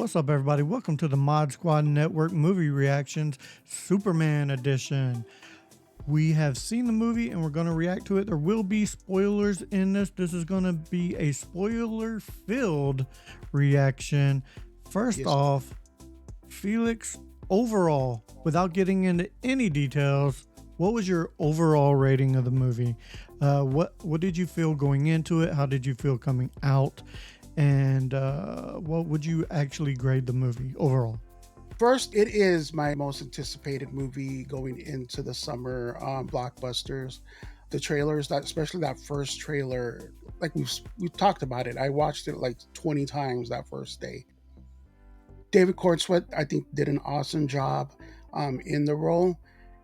What's up, everybody? Welcome to the Mod Squad Network movie reactions, Superman edition. We have seen the movie and we're going to react to it. There will be spoilers in this. This is going to be a spoiler-filled reaction. First off, Felix, overall, without getting into any details, what was your overall rating of the movie? What did you feel going into it? How did you feel coming out? And what would you actually grade the movie overall? First, it is my most anticipated movie going into the summer blockbusters. The trailers, especially that first trailer, like we've talked about it. I watched it like 20 times that first day. David Cornsweet, I think, did an awesome job in the role,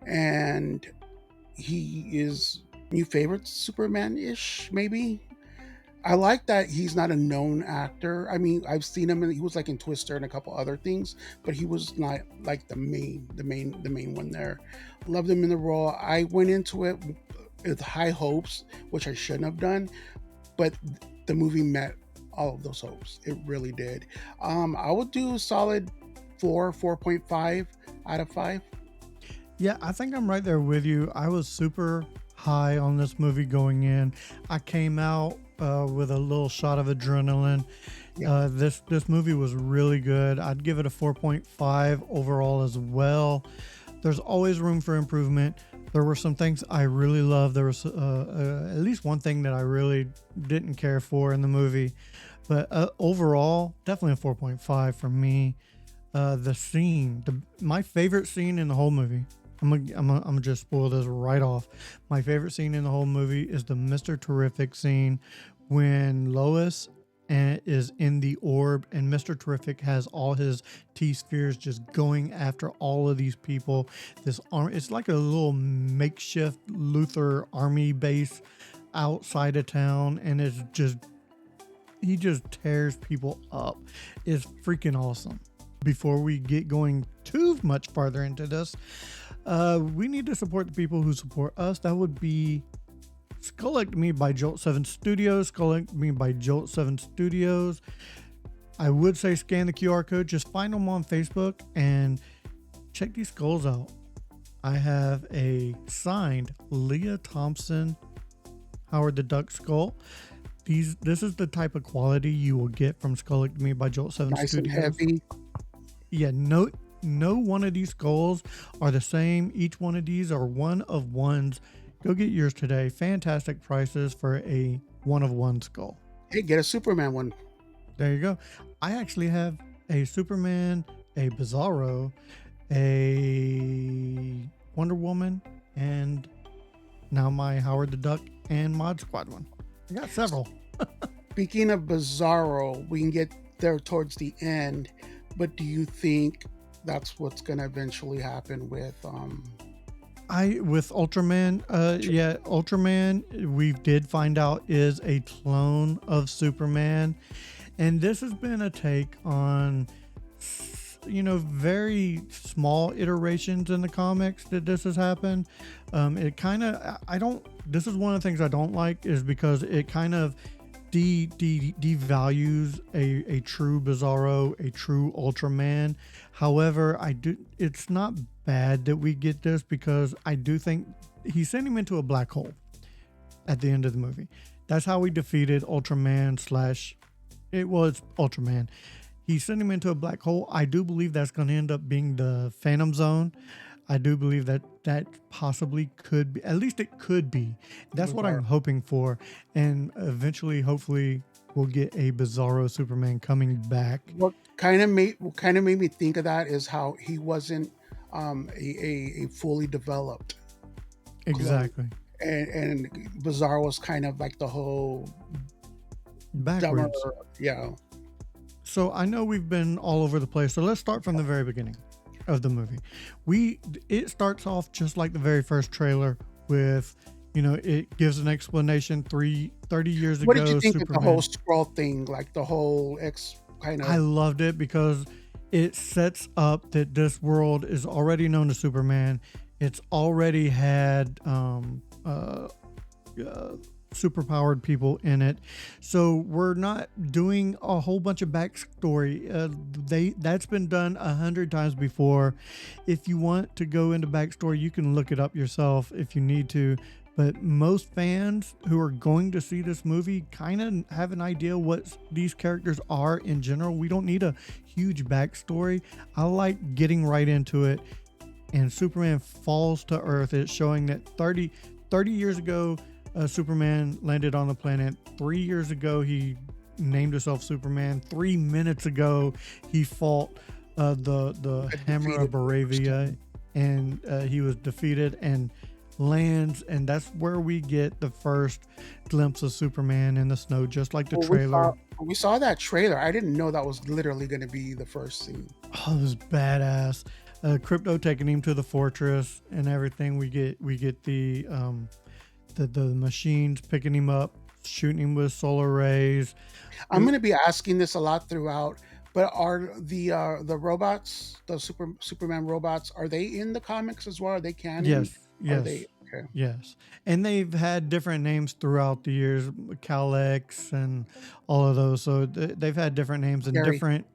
and he is new favorite Superman-ish, maybe. I like that he's not a known actor. I mean, I've seen him, and he was like in Twister and a couple other things, but he was not like the main one there. Loved him in the role. I went into it with high hopes, which I shouldn't have done, but the movie met all of those hopes. It really did. I would do a solid 4.5 out of 5. Yeah, I think I'm right there with you. I was super high on this movie going in. I came out with a little shot of adrenaline. Yeah. This movie was really good. I'd give it a 4.5 overall as well. There's always room for improvement. There were some things I really loved. There was at least one thing that I really didn't care for in the movie, but overall, definitely a 4.5 for me. The scene, my favorite scene in the whole movie. I'm gonna just spoil this right off. My favorite scene in the whole movie is the Mr. Terrific scene when Lois is in the orb and Mr. Terrific has all his T-spheres just going after all of these people. It's like a little makeshift Luthor army base outside of town, and he just tears people up. It's freaking awesome. Before we get going too much farther into this, we need to support the people who support us. That would be Skullectomy by Jolt 7 Studios. Skullectomy by Jolt 7 Studios. I would say scan the QR code. Just find them on Facebook and check these skulls out. I have a signed Leah Thompson Howard the Duck skull. This is the type of quality you will get from Skullectomy by Jolt 7 Nice Studios. and heavy. Yeah, no one of these skulls are the same. Each one of these are one of ones. Go get yours today. Fantastic prices for a one of one skull. Hey, get a Superman one. There you go. I actually have a Superman, a Bizarro, a Wonder Woman, and now my Howard the Duck and Mod Squad one. I got several. Speaking of Bizarro, we can get there towards the end, but do you think that's what's going to eventually happen with Ultraman? Yeah, Ultraman, we did find out, is a clone of Superman, and this has been a take on, very small iterations in the comics that this has happened. It kind of, this is one of the things I don't like, is because it kind of devalues a true Bizarro, a true Ultraman. However, it's not bad that we get this, because I do think he sent him into a black hole at the end of the movie. That's how we defeated Ultraman it was Ultraman. He sent him into a black hole. I do believe that's going to end up being the Phantom Zone. I do believe that possibly could be, at least it could be. That's what I'm hoping for. And eventually, hopefully, we'll get a Bizarro Superman coming back. What kind of made me think of that is how he wasn't a fully developed Exactly. and Bizarro was kind of like the whole Backwards. dumber, yeah. So I know we've been all over the place. So let's start from the very beginning of the movie. It starts off just like the very first trailer with, it gives an explanation 30 years ago. What did you think Superman. of the whole scroll thing, like the whole I loved it because it sets up that this world is already known to Superman. It's already had superpowered people in it. So we're not doing a whole bunch of backstory. That's been done 100 times before. If you want to go into backstory, you can look it up yourself if you need to. But most fans who are going to see this movie kind of have an idea what these characters are in general. We don't need a huge backstory. I like getting right into it. And Superman falls to Earth. It's showing that 30 years ago, Superman landed on the planet. 3 years ago, he named himself Superman. 3 minutes ago, he fought the Hammer of Baravia, and he was defeated and lands. And that's where we get the first glimpse of Superman in the snow, just like the trailer. We saw that trailer. I didn't know that was literally going to be the first scene. Oh, it was badass. Crypto taking him to the fortress and everything. We get the machines picking him up, shooting him with solar rays. I'm going to be asking this a lot throughout, but are the robots, the Superman robots, are they in the comics as well? Are they canon? Yes. Are they? Okay. Yes. And they've had different names throughout the years, Calex and all of those. So they've had different names and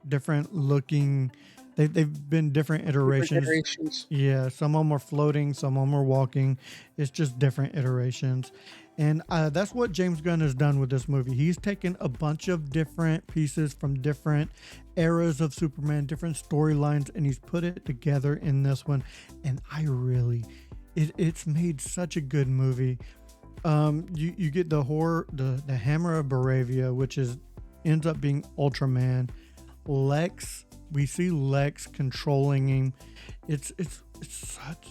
different looking. They've been different iterations. Yeah, some of them are floating, some of them are walking. It's just different iterations. And that's what James Gunn has done with this movie. He's taken a bunch of different pieces from different eras of Superman, different storylines, and he's put it together in this one. And it's made such a good movie. You get the horror, the Hammer of Baravia, which ends up being Ultraman. Lex. We see Lex controlling him. It's such.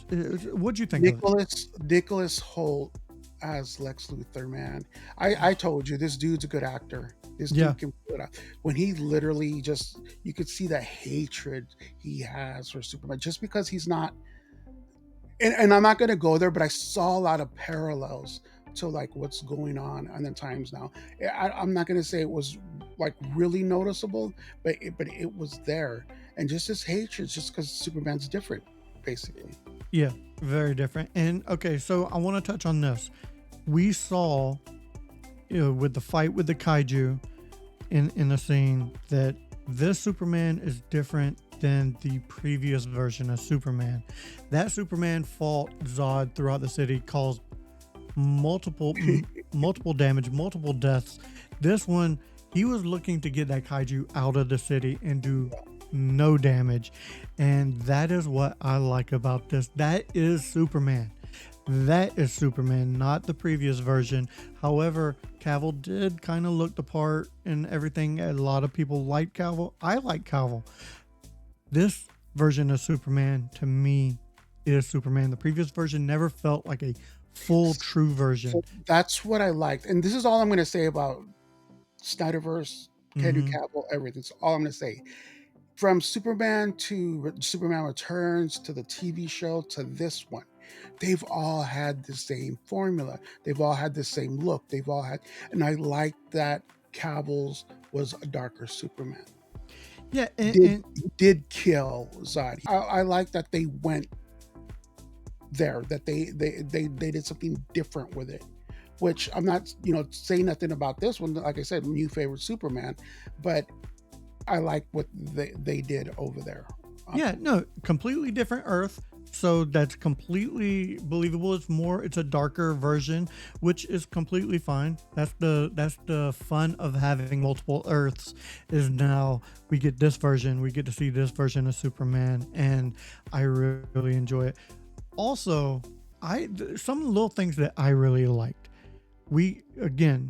What'd you think of it? Nicholas Holt as Lex Luthor, man. I told you this dude's a good actor. This dude can put up. When he literally you could see the hatred he has for Superman just because he's not. And I'm not going to go there, but I saw a lot of parallels to like what's going on in the times now. I'm not going to say it was like really noticeable, but it was there. And just this hatred, just because Superman's different, basically. Yeah, very different. And okay, so I want to touch on this. We saw, with the fight with the kaiju in the scene, that this Superman is different than the previous version of Superman. That Superman fought Zod throughout the city, caused multiple damage, multiple deaths. This one, he was looking to get that kaiju out of the city and do no damage. And that is what I like about this. That is Superman. That is Superman, not the previous version. However, Cavill did kind of look the part and everything. A lot of people like Cavill. I like Cavill. This version of Superman, to me, is Superman. The previous version never felt like a full, true version. So that's what I liked. And this is all I'm going to say about Snyderverse, Henry Cavill, everything. That's all I'm going to say. From Superman to Superman Returns to the TV show to this one, they've all had the same formula. They've all had the same look. And I like that Cavill's was a darker Superman. Yeah, he did kill Zod. I like that they went there, that they did something different with it. Which I'm not, saying nothing about this one. Like I said, new favorite Superman, but I like what they did over there. Yeah, no, completely different Earth. So that's completely believable. It's a darker version, which is completely fine. That's the fun of having multiple Earths, is now we get this version, we get to see this version of Superman, and I really enjoy it. Also, some little things that I really liked.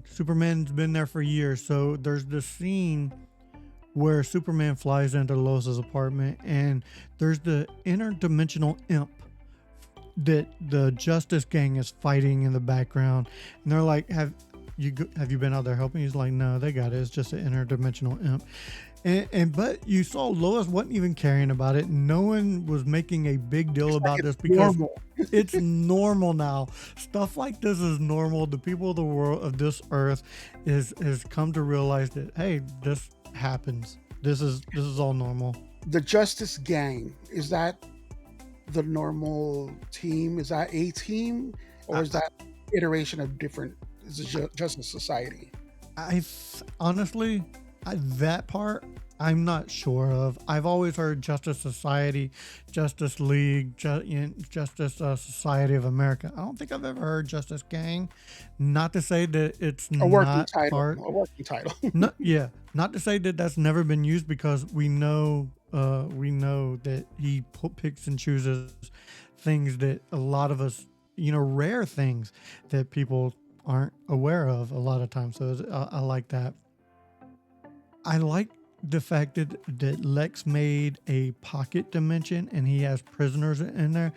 Superman's been there for years, so there's this scene where Superman flies into Lois's apartment, and there's the interdimensional imp that the Justice Gang is fighting in the background, and they're like, "Have you been out there helping?" He's like, "No, they got it. It's just an interdimensional imp." But you saw Lois wasn't even caring about it. No one was making a big deal about this because it's normal now. Stuff like this is normal. The people of the world of this Earth has come to realize that, hey, this happens. This is all normal. The Justice Gang, is that the normal team? Is that a team, or is that iteration of different is it Justice Society? Honestly, that part I'm not sure of. I've always heard Justice Society, Justice League, Justice Society of America. I don't think I've ever heard Justice Gang. Not to say that it's A working not title. part. A working title. Not yeah. Not to say that that's never been used because we know that he picks and chooses things that a lot of us, rare things that people aren't aware of a lot of times. So I like that. I like the fact that Lex made a pocket dimension and he has prisoners in there.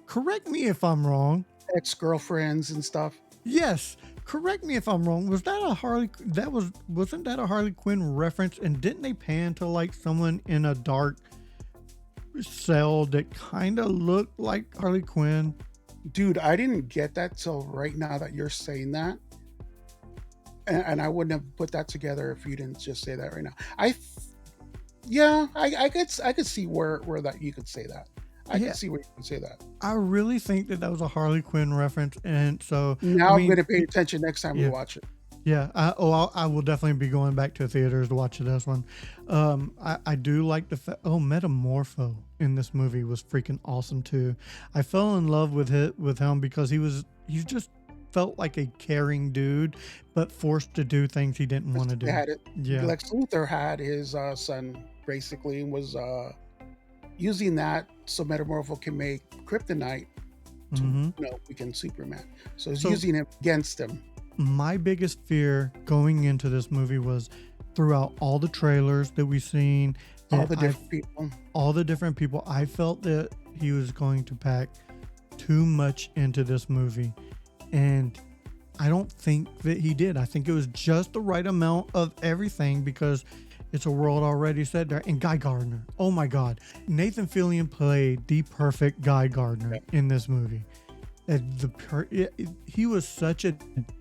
Correct me if I'm wrong. Ex-girlfriends and stuff. Yes, correct me if I'm wrong. Was that a Harley? Wasn't that a Harley Quinn reference? And didn't they pan to like someone in a dark cell that kind of looked like Harley Quinn? Dude, I didn't get that till right now that you're saying that. And I wouldn't have put that together if you didn't just say that right now. I could see where that you could say that. I Yeah, could see where you could say that. I really think that was a Harley Quinn reference, and so Now I'm going to pay attention next time we yeah. watch it. Yeah, I will definitely be going back to theaters to watch this one. I do like the fact. Oh, Metamorpho in this movie was freaking awesome too. I fell in love with him because he just felt like a caring dude, but forced to do things he didn't want to do. Yeah, Lex Luthor had his son basically and was using that so Metamorpho can make kryptonite to weaken Superman. So he's using it against him. My biggest fear going into this movie was throughout all the trailers that we've seen, All the different people, I felt that he was going to pack too much into this movie. And I don't think that he did. I think it was just the right amount of everything because it's a world already set there. And Guy Gardner, oh my God. Nathan Fillion played the perfect Guy Gardner in this movie. He was such a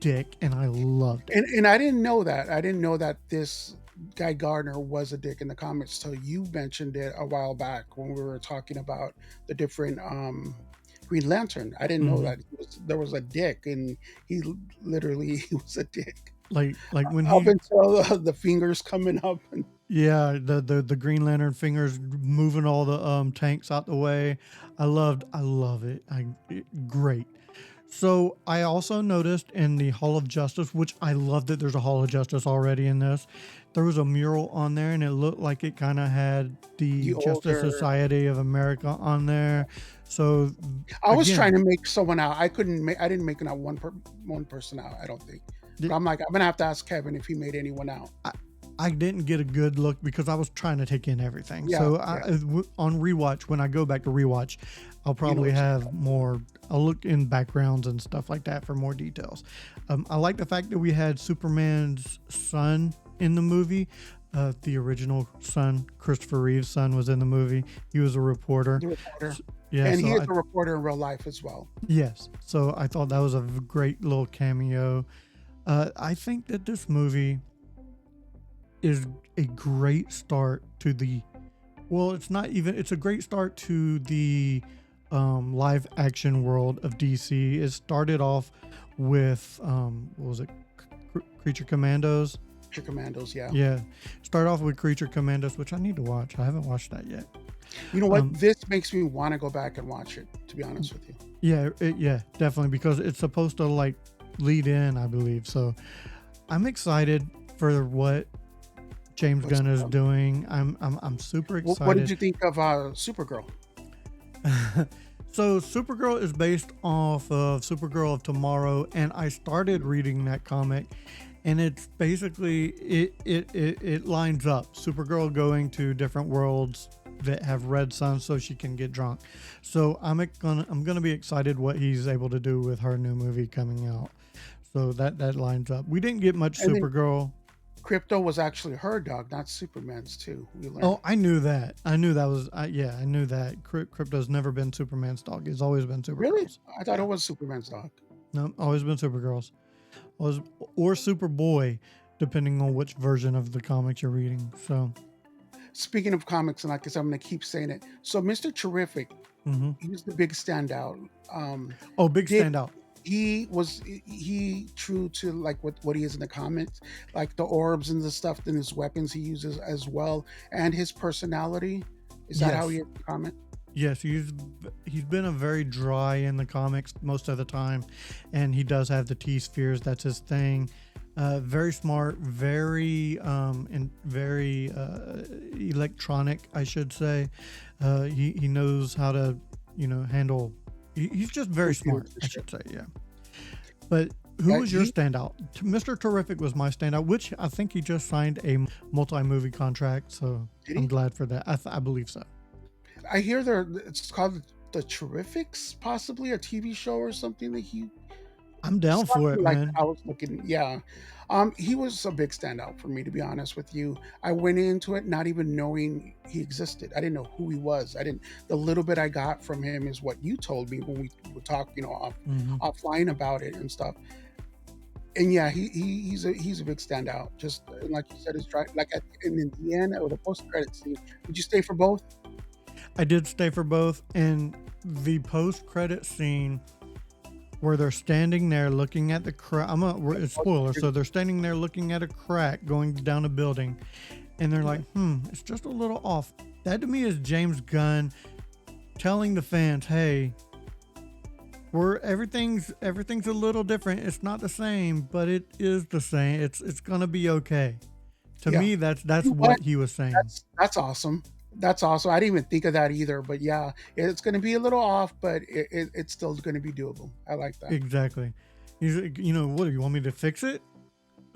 dick, and I loved it. And I didn't know that. I didn't know that this Guy Gardner was a dick in the comics till you mentioned it a while back when we were talking about the different Green Lantern. I didn't know that there was a dick, and he was a dick. Like when up until the fingers coming up and yeah, the Green Lantern fingers moving all the tanks out the way. I love it. Great. So I also noticed in the Hall of Justice, which I love that there's a Hall of Justice already in this. There was a mural on there, and it looked like it kind of had the Justice Society of America on there. So I was trying to make someone out. I didn't make out one person out. I don't think. I'm gonna have to ask Kevin if he made anyone out. I didn't get a good look because I was trying to take in everything. Yeah, so on rewatch, when I go back to rewatch, I'll probably have more. I'll look in backgrounds and stuff like that for more details. I like the fact that we had Superman's son in the movie. The original son, Christopher Reeve's son, was in the movie. He was a reporter. Yeah, and he is a reporter in real life as well. Yes. So I thought that was a great little cameo. I think that this movie is a great start to it's a great start to the live action world of DC. It started off with what was it, Creature Commandos? Creature Commandos, yeah. Yeah, start off with Creature Commandos, which I need to watch. I haven't watched that yet. You know what? This makes me want to go back and watch it, to be honest with you. Yeah, definitely, because it's supposed to like lead in, I believe. So I'm excited for what James Gunn is doing. I'm super excited. What did you think of Supergirl? So Supergirl is based off of Supergirl of Tomorrow, and I started reading that comic, and it's basically it lines up. Supergirl going to different worlds that have red suns so she can get drunk. So I'm gonna be excited what he's able to do with her new movie coming out. So that lines up. We didn't get much Supergirl. Crypto was actually her dog, not Superman's too. We learned. Oh, I knew that. I knew that. Crypto's never been Superman's dog. It's always been Supergirl's. Really? I thought it was Superman's dog. No, always been Supergirl's. Or Superboy, depending on which version of the comics you're reading. So, speaking of comics, and like I said, I'm going to keep saying it. So, Mr. Terrific, he was the big standout. Big standout. Did He was the big standout. Did he true to like what he is in the comics, like the orbs and the stuff and his weapons he uses as well, and his personality. Is that how he Yes. is in the comic? Yes, he's been a very dry in the comics most of the time, and he does have the T spheres. That's his thing. Very smart, very and very electronic, I should say. He knows how to handle. He's just very Computer smart, I vision. should say. Yeah. But who Yeah, was your standout? Mr. Terrific was my standout, which I think he just signed a multi-movie contract, so did I'm he? glad for that. I believe so. I hear there it's called the Terrifics, possibly a TV show or something that he I'm down for it, something like that. man. I was looking, yeah. He was a big standout for me, to be honest with you. I went into it not even knowing he existed. I didn't know who he was. I didn't. The little bit I got from him is what you told me when we would talk, Hmm. offline about it and stuff. And yeah, he's a big standout. Just like you said, it's dry. Like and in the end, or the post credit scene, did you stay for both? I did stay for both, and the post-credit scene where they're standing there looking at the crack. It's spoiler, so they're standing there looking at a crack going down a building, and they're like, it's just a little off. That to me is James Gunn telling the fans, hey, everything's a little different. It's not the same, but it is the same. It's gonna be okay. To Yeah. me, that's You know what? what he was saying. That's awesome. That's awesome. I didn't even think of that either. But yeah, it's going to be a little off, but it's still going to be doable. I like that. Exactly. He's like, what do you want me to fix it?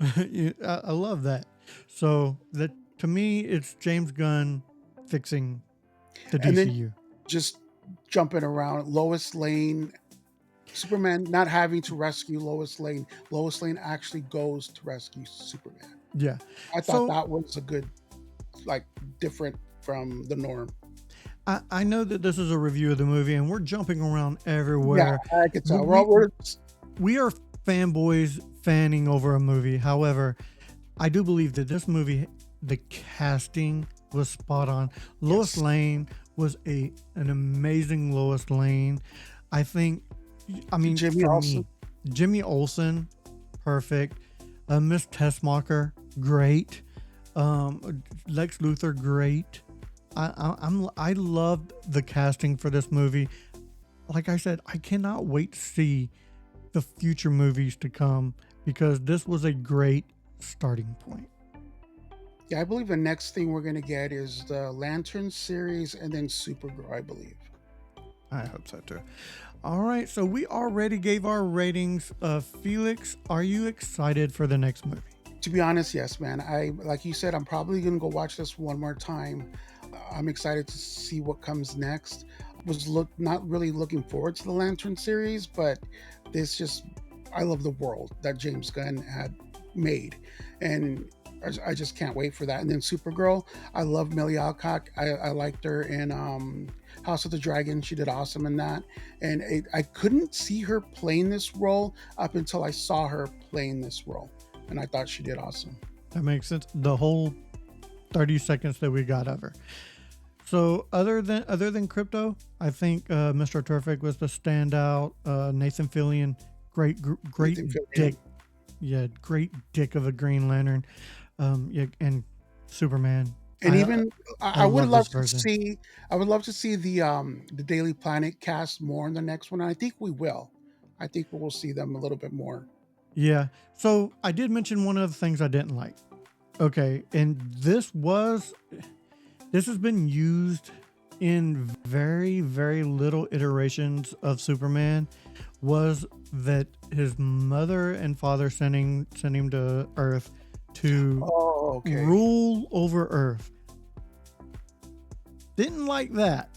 I love that. So that to me, it's James Gunn fixing the And then DCU. just jumping around, Lois Lane, Superman not having to rescue Lois Lane. Lois Lane actually goes to rescue Superman. Yeah. I thought So that was a good, like, different from the norm. I know that this is a review of the movie, and we're jumping around Yeah, everywhere. I could tell. We We're we are fanboys fanning over a movie. However, I do believe that this movie, the casting was spot on. Lois yes. Lane was an amazing Lois Lane. I think, I mean, Jimmy for Olsen. me, Jimmy Olsen, perfect. Miss Tessmacher, great. Lex Luthor, great. I loved the casting for this movie. Like I said, I cannot wait to see the future movies to come because this was a great starting point. Yeah, I believe the next thing we're going to get is the Lantern series and then Supergirl, I believe. I hope so too. All right, so we already gave our ratings. Felix, are you excited for the next movie? To be honest, yes, man. Like you said, I'm probably going to go watch this one more time. I'm excited to see what comes next. Not really looking forward to the Lantern series, but this just I love the world that James Gunn had made, and I just can't wait for that. And then Supergirl, I love Millie Alcock. I liked her in House of the Dragon. She did awesome in that, and I couldn't see her playing this role up until I saw her playing this role, and I thought she did awesome. That makes sense. The whole 30 seconds that we got of her. So other than Crypto, I think Mr. Terrific was the standout. Nathan Fillion, great Nathan dick, Fillion. yeah, great dick of a Green Lantern. Yeah, and Superman. And I even I I would love this love to version. see the Daily Planet cast more in the next one. And I think we will. I think we will see them a little bit more. Yeah. So I did mention one of the things I didn't like. Okay, and this has been used in very, very little iterations of Superman. Was that his mother and father sending him to Earth to Oh, okay. rule over Earth? Didn't like that.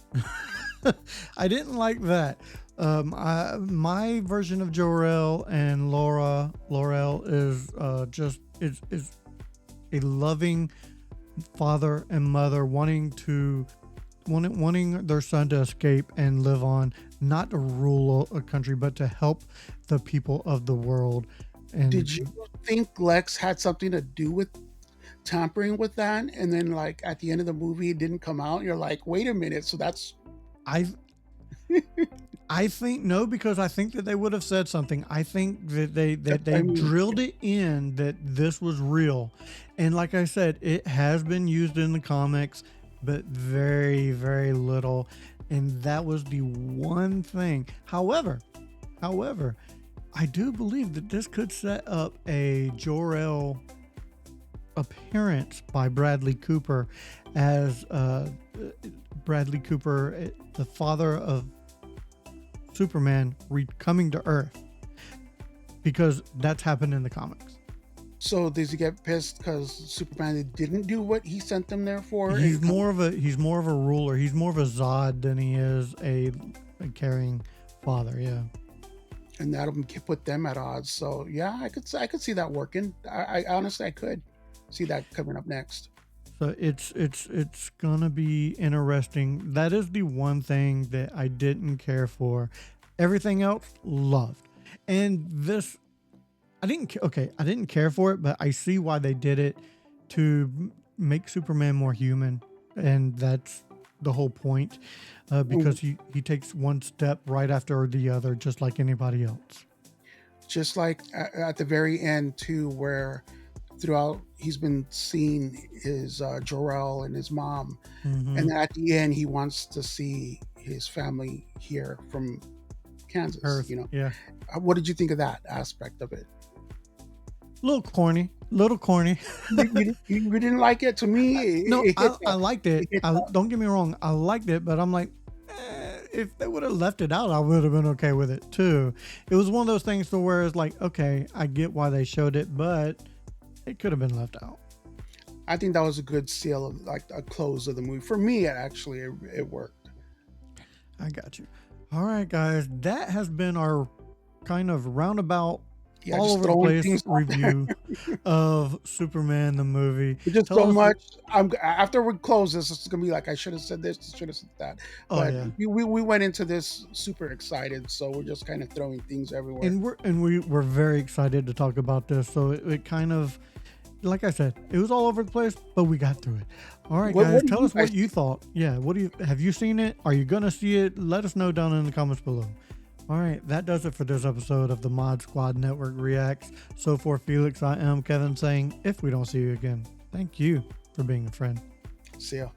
I didn't like that. My version of Jor-El and Laurel is is a loving father and mother wanting their son to escape and live on, not to rule a country, but to help the people of the world. And Did you think Lex had something to do with tampering with that? And then, like at the end of the movie, it didn't come out. You're like, wait a minute. So that's I I think no, because I think that they would have said something. I think that they I mean, drilled it in that this was real, and like I said, it has been used in the comics, but very very little, and that was the one thing. However, I do believe that this could set up a Jor-El appearance by Bradley Cooper as Bradley Cooper, the father of Superman, coming to Earth, because that's happened in the comics. so does he get pissed because Superman didn't do what he sent them there for? He's more of a ruler. He's more of a Zod than he is a caring father. Yeah. And that'll put them at odds. So yeah, I could see that working. I honestly I could see that coming up next. So it's gonna be interesting. That is the one thing that I didn't care for. Everything else loved, and this I didn't care for it, but I see why they did it, to make Superman more human, and that's the whole point, because he takes one step right after the other, just like anybody else. Just like at the very end too, where throughout he's been seeing his Jor-El and his mom, Mhm. and then at the end he wants to see his family here from Kansas. Earth, You know, yeah. what did you think of that aspect of it? Little corny. You didn't like it? To me, No, it hit I liked it. hit Don't get me wrong, I liked it, but I'm like, if they would have left it out, I would have been okay with it too. It was one of those things to where it's like, okay, I get why they showed it, but it could have been left out. I think that was a good seal of like a close of the movie. For me, it worked. I got you. All right, guys, that has been our kind of roundabout, Yeah, all just over the throwing place things out there. review of Superman the movie. It's just Tell so us- much. After we close this, it's gonna be like I should have said this, should have said that. Oh, But yeah. we went into this super excited, so we're just kind of throwing things everywhere. And we're very excited to talk about this. So it kind of, like I said, it was all over the place, but we got through it. All right, What guys, do tell you us what guys you thought. Yeah, have you seen it? Are you gonna see it? Let us know down in the comments below. All right, that does it for this episode of the Mod Squad Network Reacts. So for Felix, I am Kevin saying, if we don't see you again, thank you for being a friend. See ya.